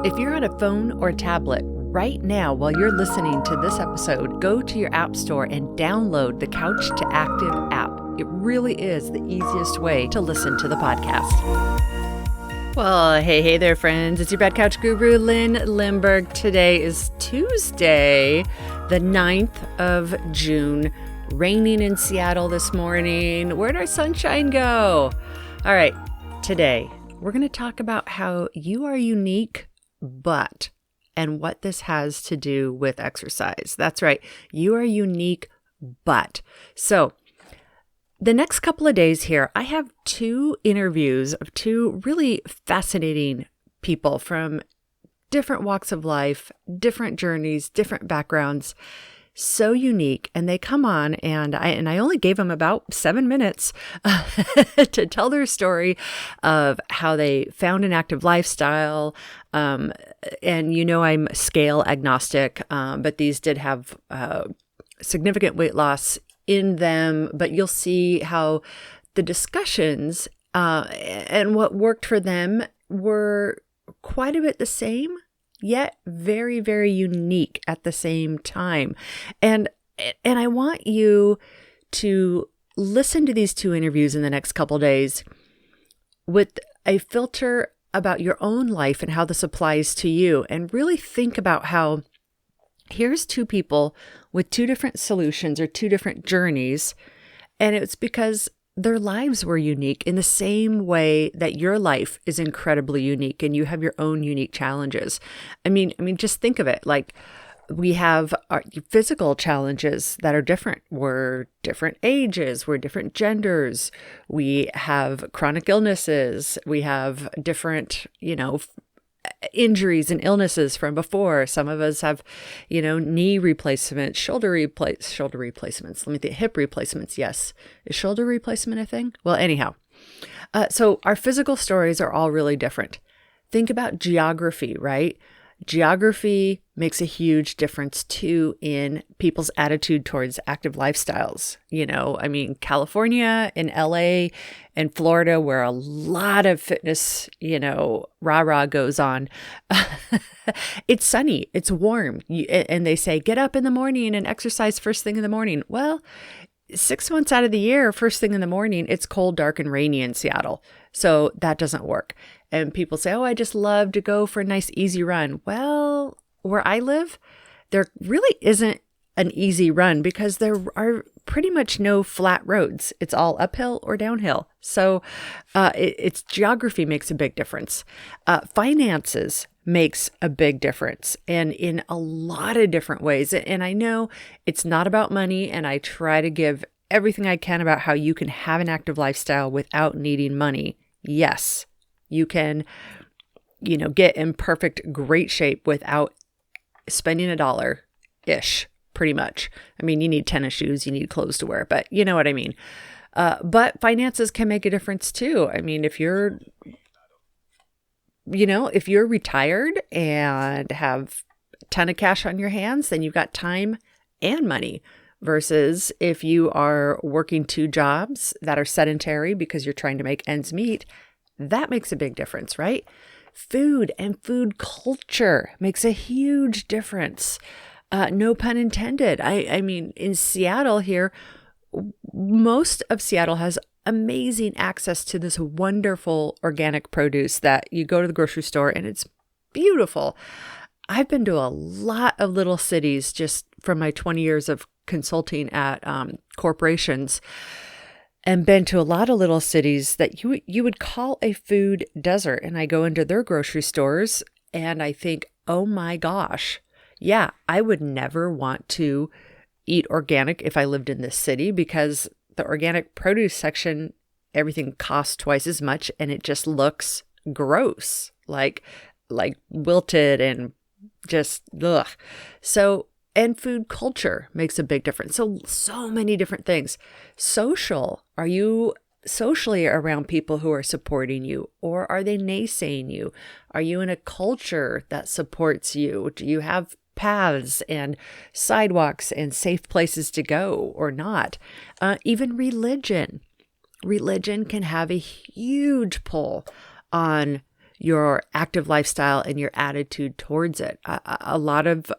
If you're on a phone or tablet right now while you're listening to this episode, go to your app store and download the Couch to Active app. It really is the easiest way to listen to the podcast. Well, hey there, friends. It's your Bad Couch Guru, Lynn Limburg. Today is Tuesday, the 9th of June. Raining in Seattle this morning. Where'd our sunshine go? All right, today we're going to talk about how you are unique, and what this has to do with exercise. That's right. You are unique, but. So the next couple of days here, I have two interviews of two really fascinating people from different walks of life, different journeys, different backgrounds. So unique. And they come on and I only gave them about 7 minutes to tell their story of how they found an active lifestyle. And I'm scale agnostic, but these did have significant weight loss in them. But you'll see how the discussions and what worked for them were quite a bit the same, yet very, very unique at the same time. And I want you to listen to these two interviews in the next couple days with a filter about your own life and how this applies to you, and really think about how here's two people with two different solutions or two different journeys, and it's because their lives were unique in the same way that your life is incredibly unique and you have your own unique challenges. I mean, just think of it. Like, we have our physical challenges that are different. We're different ages. We're different genders. We have chronic illnesses. We have different, injuries and illnesses from before. Some of us have, knee replacements, shoulder replacements. Let me think, hip replacements. Yes. Is shoulder replacement a thing? Well, anyhow, so our physical stories are all really different. Think about geography, right? Geography makes a huge difference too in people's attitude towards active lifestyles. California and LA and Florida, where a lot of fitness, rah-rah goes on. It's sunny, it's warm. And they say, get up in the morning and exercise first thing in the morning. Well, 6 months out of the year, first thing in the morning, it's cold, dark, and rainy in Seattle. So that doesn't work. And people say, I just love to go for a nice, easy run. Well, where I live, there really isn't an easy run because there are pretty much no flat roads. It's all uphill or downhill. So it's geography makes a big difference. Finances makes a big difference, and in a lot of different ways. And I know it's not about money, and I try to give everything I can about how you can have an active lifestyle without needing money. Yes, you can, get in perfect, great shape without spending $1-ish, pretty much. I mean, you need tennis shoes, you need clothes to wear, but you know what I mean. But finances can make a difference too. I mean, if you're retired and have a ton of cash on your hands, then you've got time and money. Versus if you are working 2 jobs that are sedentary because you're trying to make ends meet, that makes a big difference, right? Food and food culture makes a huge difference. No pun intended. I mean, in Seattle here, most of Seattle has amazing access to this wonderful organic produce that you go to the grocery store and it's beautiful. I've been to a lot of little cities just from my 20 years of consulting at corporations, and been to a lot of little cities that you would call a food desert. And I go into their grocery stores and I think, oh my gosh, yeah, I would never want to eat organic if I lived in this city, because the organic produce section, everything costs twice as much and it just looks gross, like wilted and just ugh. So, and food culture makes a big difference. So many different things. Social. Are you socially around people who are supporting you, or are they naysaying you? Are you in a culture that supports you? Do you have paths and sidewalks and safe places to go or not? Even religion. Religion can have a huge pull on your active lifestyle and your attitude towards it. A lot of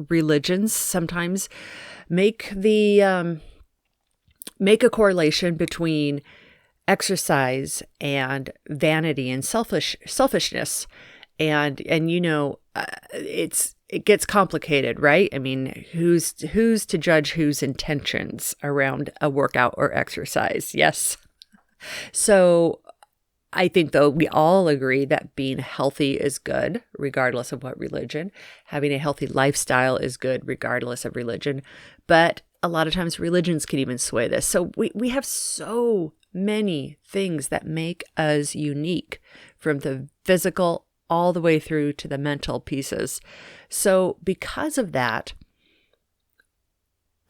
religions sometimes make a correlation between exercise and vanity and selfishness, and it gets complicated, right? I mean, who's to judge whose intentions around a workout or exercise? Yes. So I think, though, we all agree that being healthy is good, regardless of what religion. Having a healthy lifestyle is good, regardless of religion. But a lot of times religions can even sway this. So we have so many things that make us unique, from the physical all the way through to the mental pieces. So because of that,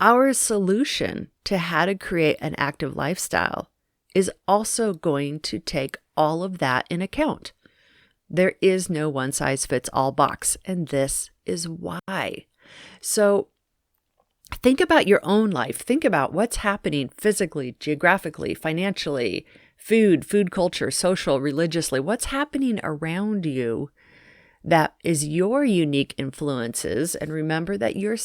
our solution to how to create an active lifestyle is also going to take all of that in account. There is no one-size-fits-all box, and this is why. So think about your own life. Think about what's happening physically, geographically, financially, food culture, social, religiously. What's happening around you that is your unique influences? And remember that your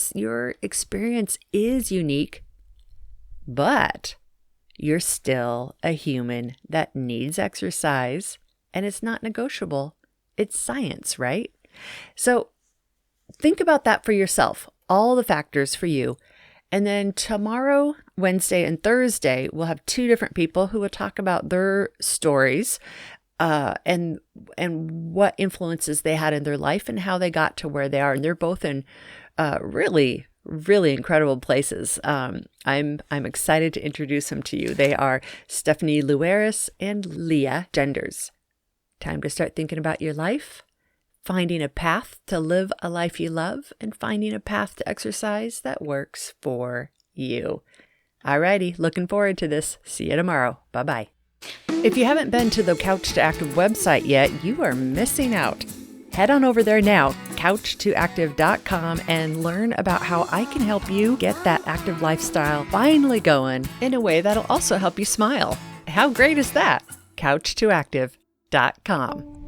experience is unique, but you're still a human that needs exercise, and it's not negotiable. It's science, right? So think about that for yourself, all the factors for you. And then tomorrow, Wednesday and Thursday, we'll have two different people who will talk about their stories and what influences they had in their life and how they got to where they are. And they're both in really incredible places. I'm excited to introduce them to you. They are Stephanie Luaris and Leah Genders. Time to start thinking about your life, finding a path to live a life you love, and finding a path to exercise that works for you. Alrighty, looking forward to this. See you tomorrow. Bye-bye. If you haven't been to the Couch to Active website yet, you are missing out. Head on over there now, couch2active.com, and learn about how I can help you get that active lifestyle finally going in a way that'll also help you smile. How great is that? couch2active.com.